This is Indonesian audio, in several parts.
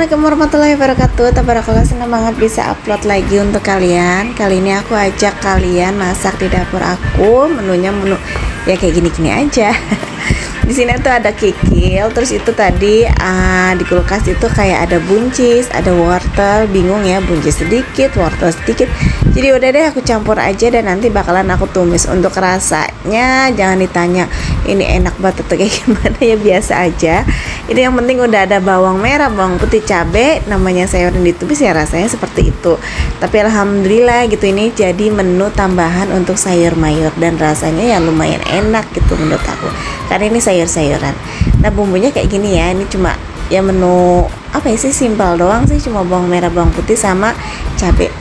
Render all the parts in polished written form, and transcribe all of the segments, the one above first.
Assalamualaikum warahmatullahi wabarakatuh. Tabarakallah, senang banget bisa upload lagi untuk kalian. Kali ini aku ajak kalian masak di dapur aku. Menunya menu ya kayak gini-gini aja. Di sini tuh ada kikil, terus itu tadi di kulkas itu kayak ada buncis, ada wortel, bingung ya, buncis sedikit, wortel sedikit. Jadi udah deh aku campur aja dan nanti bakalan aku tumis. Untuk rasanya jangan ditanya ini enak banget atau kayak gimana, ya biasa aja. Ini yang penting udah ada bawang merah, bawang putih, cabai, namanya sayuran ditumis ya rasanya seperti itu. Tapi alhamdulillah gitu, ini jadi menu tambahan untuk sayur mayur dan rasanya ya lumayan enak gitu menurut aku. Karena ini sayur-sayuran. Nah bumbunya kayak gini ya, ini cuma ya menu apa ya sih, simpel doang sih, cuma bawang merah, bawang putih sama cabai.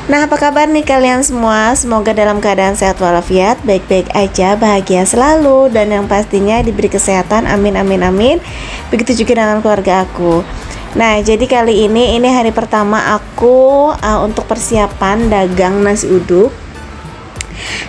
Nah apa kabar nih kalian semua? Semoga dalam keadaan sehat walafiat, baik-baik aja, bahagia selalu, dan yang pastinya diberi kesehatan, amin amin amin. Begitu juga dengan keluarga aku. Nah jadi kali ini hari pertama aku untuk persiapan dagang nasi uduk.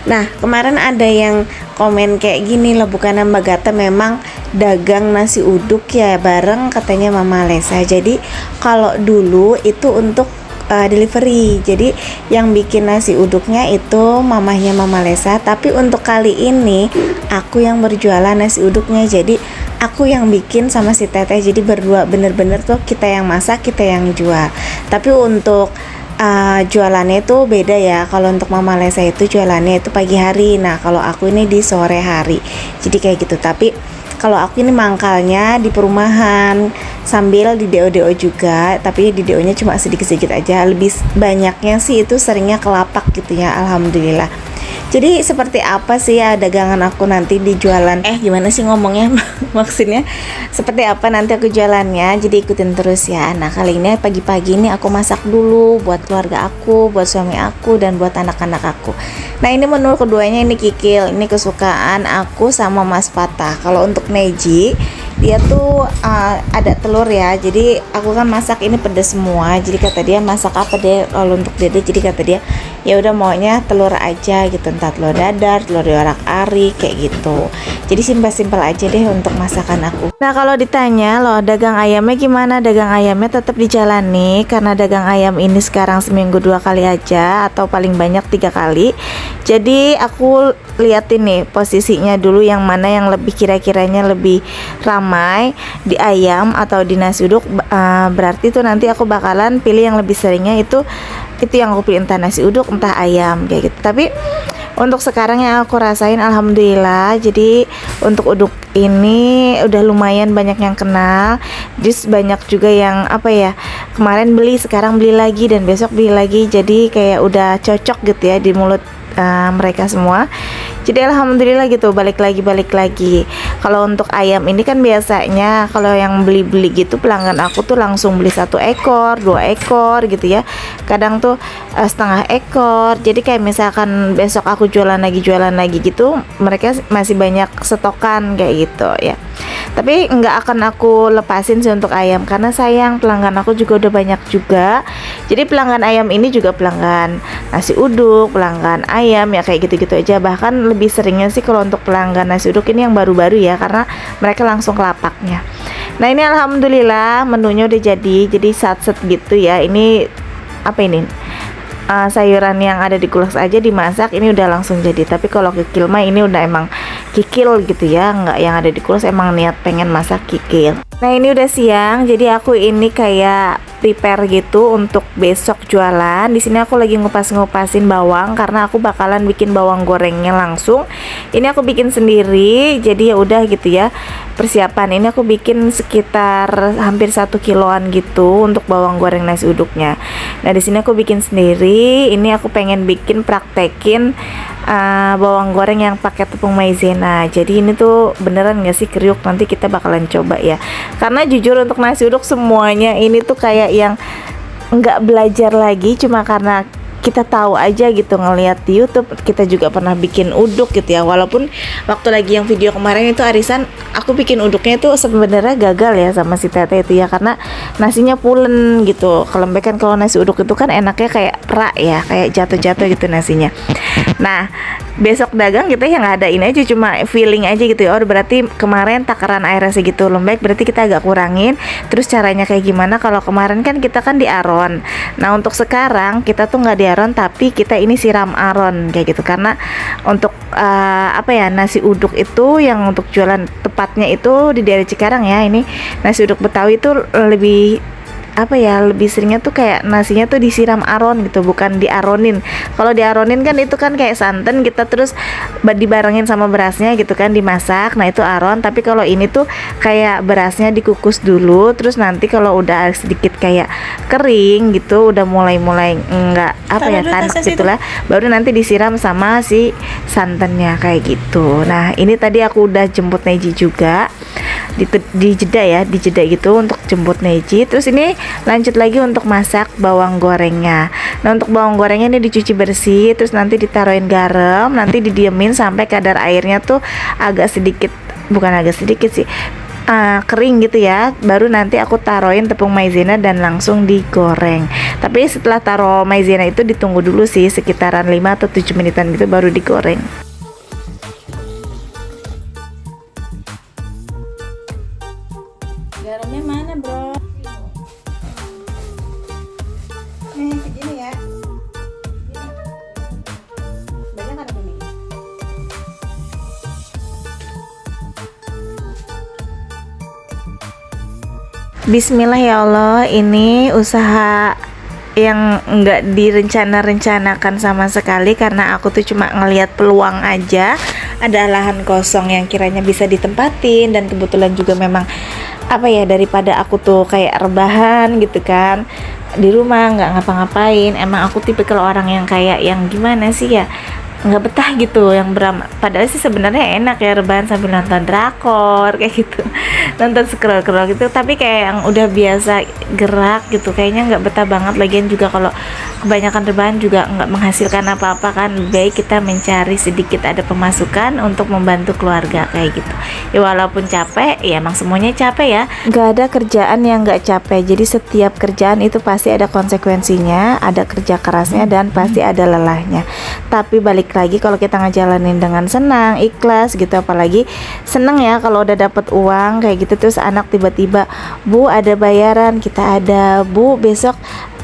Nah kemarin ada yang komen kayak gini loh, bukannya Mbak Gata memang dagang nasi uduk ya bareng katanya Mama Lesa. Jadi kalau dulu itu untuk delivery, jadi yang bikin nasi uduknya itu mamahnya Mama Lesa, tapi untuk kali ini aku yang berjualan nasi uduknya. Jadi aku yang bikin sama si Teteh, jadi berdua bener-bener tuh kita yang masak, kita yang jual. Tapi untuk jualannya itu beda ya. Kalau untuk Mama Lesa itu jualannya itu pagi hari, nah kalau aku ini di sore hari, jadi kayak gitu. Tapi kalau aku ini mangkalnya di perumahan sambil di DO juga, tapi di DO nya cuma sedikit-sedikit aja. Lebih banyaknya sih itu seringnya ke lapak gitu ya, alhamdulillah. Jadi seperti apa sih ya dagangan aku nanti di jualan? Gimana sih ngomongnya? Maksudnya seperti apa nanti aku jualannya? Jadi ikutin terus ya. Nah kali ini pagi-pagi ini aku masak dulu buat keluarga aku, buat suami aku, dan buat anak-anak aku. Nah ini menu keduanya ini kikil. Ini kesukaan aku sama Mas Fatah. Kalau untuk Neji, dia tuh ada telur ya. Jadi aku kan masak ini pedas semua. Jadi kata dia masak apa deh kalau untuk Dede. Jadi kata dia ya udah maunya telur aja gitu, entah telur dadar, telur diorak-arik kayak gitu. Jadi simpel-simpel aja deh untuk masakan aku. Nah kalau ditanya loh dagang ayamnya gimana, dagang ayamnya tetap dijalani karena dagang ayam ini sekarang seminggu 2 kali aja atau paling banyak 3 kali. Jadi aku liatin nih posisinya dulu yang mana yang lebih kira-kiranya lebih ramai di ayam atau di nasi uduk. Berarti tuh nanti aku bakalan pilih yang lebih seringnya itu yang aku pilih, entah nasi uduk entah ayam kayak gitu. Tapi untuk sekarang yang aku rasain alhamdulillah, jadi untuk uduk ini udah lumayan banyak yang kenal. Just banyak juga yang apa ya, kemarin beli sekarang beli lagi dan besok beli lagi. Jadi kayak udah cocok gitu ya di mulut mereka semua. Jadi alhamdulillah gitu, balik lagi. Kalau untuk ayam ini kan biasanya kalau yang beli gitu pelanggan aku tuh langsung beli 1 ekor, 2 ekor gitu ya. Kadang tuh setengah ekor. Jadi kayak misalkan besok aku jualan lagi gitu, mereka masih banyak stokan kayak gitu ya. Tapi nggak akan aku lepasin sih untuk ayam karena sayang, pelanggan aku juga udah banyak juga. Jadi pelanggan ayam ini juga pelanggan nasi uduk, pelanggan ayam ya kayak gitu-gitu aja. Bahkan lebih seringnya sih kalau untuk pelanggan nasi uduk ini yang baru-baru ya, karena mereka langsung ke lapaknya. Nah ini alhamdulillah menunya udah jadi set gitu ya. Ini apa ini? Sayuran yang ada di kulkas aja dimasak ini udah langsung jadi. Tapi kalau kikil mah ini udah emang kikil gitu ya, nggak yang ada di kulkas, emang niat pengen masak kikil. Nah ini udah siang, jadi aku ini kayak prepare gitu untuk besok jualan. Di sini aku lagi ngupas-ngupasin bawang karena aku bakalan bikin bawang gorengnya langsung. Ini aku bikin sendiri, jadi ya udah gitu ya. Persiapan ini aku bikin sekitar hampir 1 kiloan gitu untuk bawang goreng nasi uduknya. Nah di sini aku bikin sendiri. Ini aku pengen bikin praktekin bawang goreng yang pakai tepung maizena. Jadi ini tuh beneran gak sih kriuk, nanti kita bakalan coba ya. Karena jujur untuk nasi uduk semuanya ini tuh kayak yang nggak belajar lagi, cuma karena kita tahu aja gitu ngelihat di YouTube. Kita juga pernah bikin uduk gitu ya, walaupun waktu lagi yang video kemarin itu arisan aku bikin uduknya itu sebenarnya gagal ya sama si Tete itu ya, karena nasinya pulen gitu. Kalau lembek kan, kalau nasi uduk itu kan enaknya kayak rak ya, kayak jatuh-jatuh gitu nasinya. Nah, besok dagang kita yang ngadain aja cuma feeling aja gitu ya. Oh, berarti kemarin takaran airnya segitu lembek, berarti kita agak kurangin. Terus caranya kayak gimana? Kalau kemarin kan kita kan di aron. Nah, untuk sekarang kita tuh nggak di aron, tapi kita ini siram aron kayak gitu. Karena untuk apa ya, nasi uduk itu yang untuk jualan tepatnya itu di daerah Cikarang ya. Ini nasi uduk Betawi itu lebih apa ya, lebih seringnya tuh kayak nasinya tuh disiram aron gitu, bukan diaronin. Kalau diaronin kan itu kan kayak santan kita terus dibarengin sama berasnya gitu kan, dimasak. Nah itu aron. Tapi kalau ini tuh kayak berasnya dikukus dulu, terus nanti kalau udah sedikit kayak kering gitu, udah mulai enggak apa ya, tanak gitulah, baru nanti disiram sama si santannya kayak gitu. Nah ini tadi aku udah jemput Neji juga di jeda ya, di jeda gitu untuk jemput Neji. Terus ini lanjut lagi untuk masak bawang gorengnya. Nah untuk bawang gorengnya ini dicuci bersih, terus nanti ditaruhin garam, nanti didiemin sampai kadar airnya tuh agak sedikit, bukan agak sedikit sih, kering gitu ya. Baru nanti aku taruhin tepung maizena dan langsung digoreng. Tapi setelah taruh maizena itu ditunggu dulu sih sekitaran 5 atau 7 menitan gitu baru digoreng. Garamnya mana bro? Nih segini ya. Banyak kan ini? Bismillah ya Allah, ini usaha yang enggak direncanakan sama sekali, karena aku tuh cuma ngelihat peluang aja. Ada lahan kosong yang kiranya bisa ditempatin, dan kebetulan juga memang apa ya, daripada aku tuh kayak rebahan gitu kan di rumah nggak ngapa-ngapain. Emang aku tipikal orang yang kayak yang gimana sih ya, nggak betah gitu yang padahal sih sebenarnya enak ya rebahan sambil nonton drakor kayak gitu, nonton scroll gitu. Tapi kayak yang udah biasa gerak gitu kayaknya nggak betah banget. Lagian juga kalau kebanyakan rebahan juga nggak menghasilkan apa-apa kan. Baik kita mencari sedikit ada pemasukan untuk membantu keluarga kayak gitu ya. Walaupun capek ya, emang semuanya capek ya, nggak ada kerjaan yang nggak capek. Jadi setiap kerjaan itu pasti ada konsekuensinya, ada kerja kerasnya, dan pasti ada lelahnya. Tapi balik lagi kalau kita ngejalanin dengan senang, ikhlas gitu, apalagi seneng ya kalau udah dapet uang kayak gitu. Terus anak tiba-tiba, Bu ada bayaran, kita ada Bu besok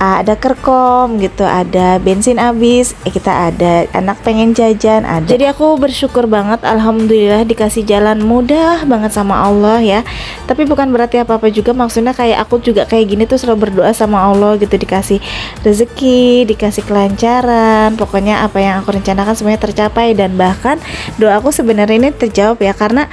ada kerkom gitu, ada bensin habis, kita ada, anak pengen jajan ada. Jadi aku bersyukur banget, alhamdulillah dikasih jalan mudah banget sama Allah ya. Tapi bukan berarti apa-apa juga, maksudnya kayak aku juga kayak gini tuh selalu berdoa sama Allah gitu, dikasih rezeki, dikasih kelancaran, pokoknya apa yang aku rencanakan semuanya tercapai. Dan bahkan doaku sebenarnya ini terjawab ya, karena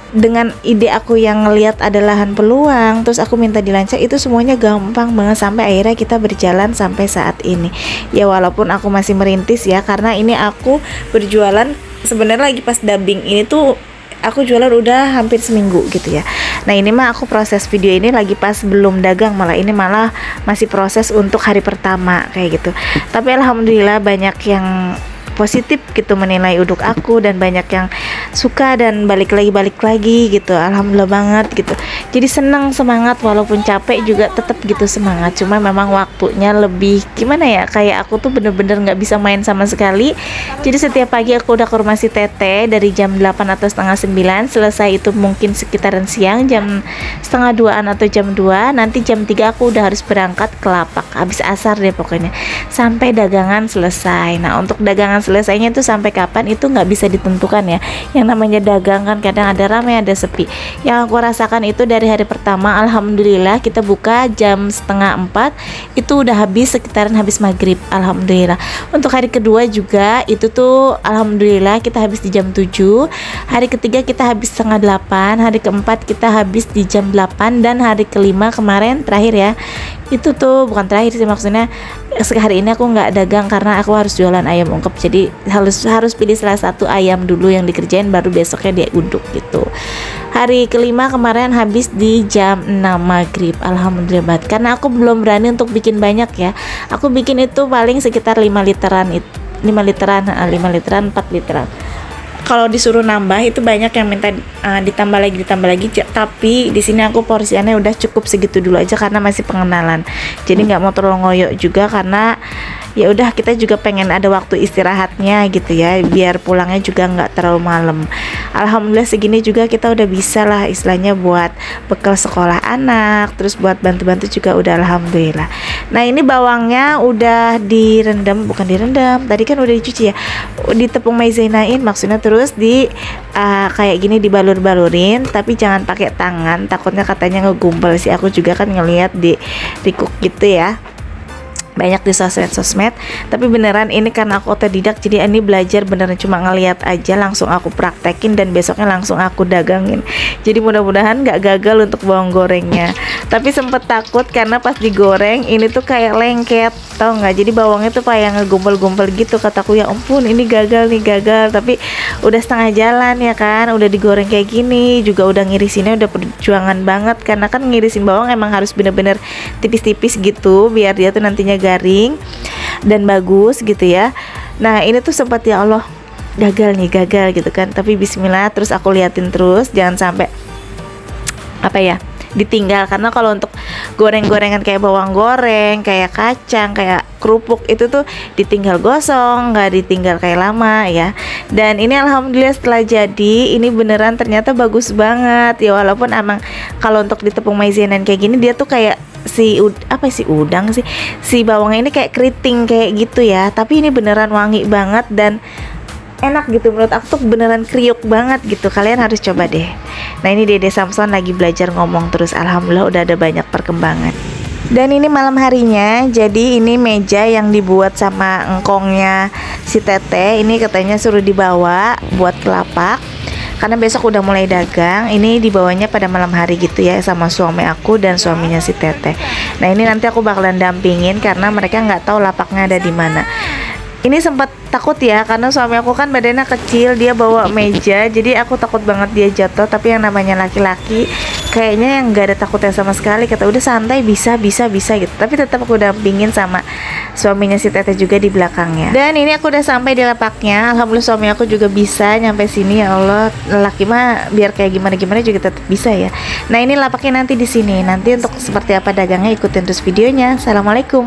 dengan ide aku yang ngelihat ada lahan peluang, terus aku minta dilancar, itu semuanya gampang banget sampai akhirnya kita berjalan sampai saat ini. Ya walaupun aku masih merintis ya, karena ini aku berjualan sebenarnya lagi pas dubbing ini tuh aku jualan udah hampir seminggu gitu ya. Nah ini mah aku proses video ini lagi pas belum dagang, malah ini malah masih proses untuk hari pertama kayak gitu. Tapi alhamdulillah banyak yang positif gitu menilai uduk aku, dan banyak yang suka dan balik lagi gitu. Alhamdulillah banget gitu. Jadi senang, semangat, walaupun capek juga tetap gitu semangat. Cuma memang waktunya lebih gimana ya, kayak aku tuh bener-bener nggak bisa main sama sekali. Jadi setiap pagi aku udah ke rumah si Tete dari jam 8 atau setengah 9, selesai itu mungkin sekitaran siang jam setengah 2an atau jam 2. Nanti jam 3 aku udah harus berangkat ke Lapak, habis asar deh pokoknya, sampai dagangan selesai. Nah untuk dagangan selesainya itu sampai kapan itu nggak bisa ditentukan ya. Yang namanya dagang kan kadang ada ramai ada sepi. Yang aku rasakan itu dari hari pertama, alhamdulillah kita buka jam setengah 4 itu udah habis sekitaran habis maghrib, alhamdulillah. Untuk hari kedua juga itu tuh alhamdulillah kita habis di jam 7. Hari ketiga kita habis setengah 8, hari keempat kita habis di jam 8, dan hari kelima kemarin terakhir ya, itu tuh bukan terakhir sih, maksudnya hari ini aku nggak dagang karena aku harus jualan ayam ungkep. Jadi harus pilih salah satu ayam dulu yang dikerjain, baru besoknya dia uduk gitu. Hari kelima kemarin habis di jam 6 maghrib, alhamdulillah banget. Karena aku belum berani untuk bikin banyak ya. Aku bikin itu paling sekitar 5 literan, 5 literan, 4 literan. kalau disuruh nambah itu banyak yang minta ditambah lagi. Tapi di sini aku porsiannya udah cukup segitu dulu aja karena masih pengenalan. Jadi nggak mau terlalu ngoyo juga karena ya udah kita juga pengen ada waktu istirahatnya gitu ya, biar pulangnya juga nggak terlalu malam. Alhamdulillah segini juga kita udah bisa lah istilahnya buat bekal sekolah anak, terus buat bantu-bantu juga udah alhamdulillah. Nah ini bawangnya udah bukan direndam, tadi kan udah dicuci ya, ditepung maizenain maksudnya, terus kayak gini dibalur-balurin, tapi jangan pakai tangan, takutnya katanya ngegumpal sih. Aku juga kan ngelihat di cook gitu ya, banyak di sosmed, tapi beneran ini karena aku otodidak, jadi ini belajar beneran cuma ngeliat aja, langsung aku praktekin dan besoknya langsung aku dagangin. Jadi mudah-mudahan nggak gagal untuk bawang gorengnya. Tapi sempet takut karena pas digoreng ini tuh kayak lengket, tau nggak? Jadi bawangnya tuh kayak ngegumpal-gumpal gitu. Kataku ya ampun ini gagal. Tapi udah setengah jalan ya kan, udah digoreng kayak gini, juga udah ngirisinnya udah perjuangan banget karena kan ngirisin bawang emang harus bener-bener tipis-tipis gitu biar dia tuh nantinya garing dan bagus gitu ya. Nah ini tuh sempat ya Allah gagal gitu kan, tapi bismillah, terus aku liatin terus jangan sampai ditinggal, karena kalau untuk goreng-gorengan kayak bawang goreng, kayak kacang, kayak kerupuk itu tuh ditinggal gosong, nggak ditinggal kayak lama ya. Dan ini alhamdulillah setelah jadi ini beneran ternyata bagus banget ya, walaupun emang kalau untuk di tepung maizenan kayak gini dia tuh kayak si bawangnya ini kayak keriting kayak gitu ya, tapi ini beneran wangi banget dan enak gitu, menurut aku tuh beneran kriuk banget gitu. Kalian harus coba deh. Nah ini Dede Samson lagi belajar ngomong terus, alhamdulillah udah ada banyak perkembangan. Dan ini malam harinya, jadi ini meja yang dibuat sama engkongnya si Teteh, ini katanya suruh dibawa buat ke lapak karena besok udah mulai dagang. Ini dibawanya pada malam hari gitu ya sama suami aku dan suaminya si Teteh. Nah ini nanti aku bakalan dampingin karena mereka nggak tahu lapaknya ada di mana. Ini sempat takut ya karena suami aku kan badannya kecil, dia bawa meja, jadi aku takut banget dia jatuh. Tapi yang namanya laki-laki kayaknya yang nggak ada takutnya sama sekali, kata udah santai, bisa gitu. Tapi tetap aku dampingin sama suaminya si Teteh juga di belakangnya. Dan ini aku udah sampai di lapaknya, alhamdulillah suami aku juga bisa nyampe sini. Ya Allah, laki mah biar kayak gimana juga tetap bisa ya. Nah ini lapaknya nanti di sini. Nanti untuk seperti apa dagangnya ikutin terus videonya. Assalamualaikum.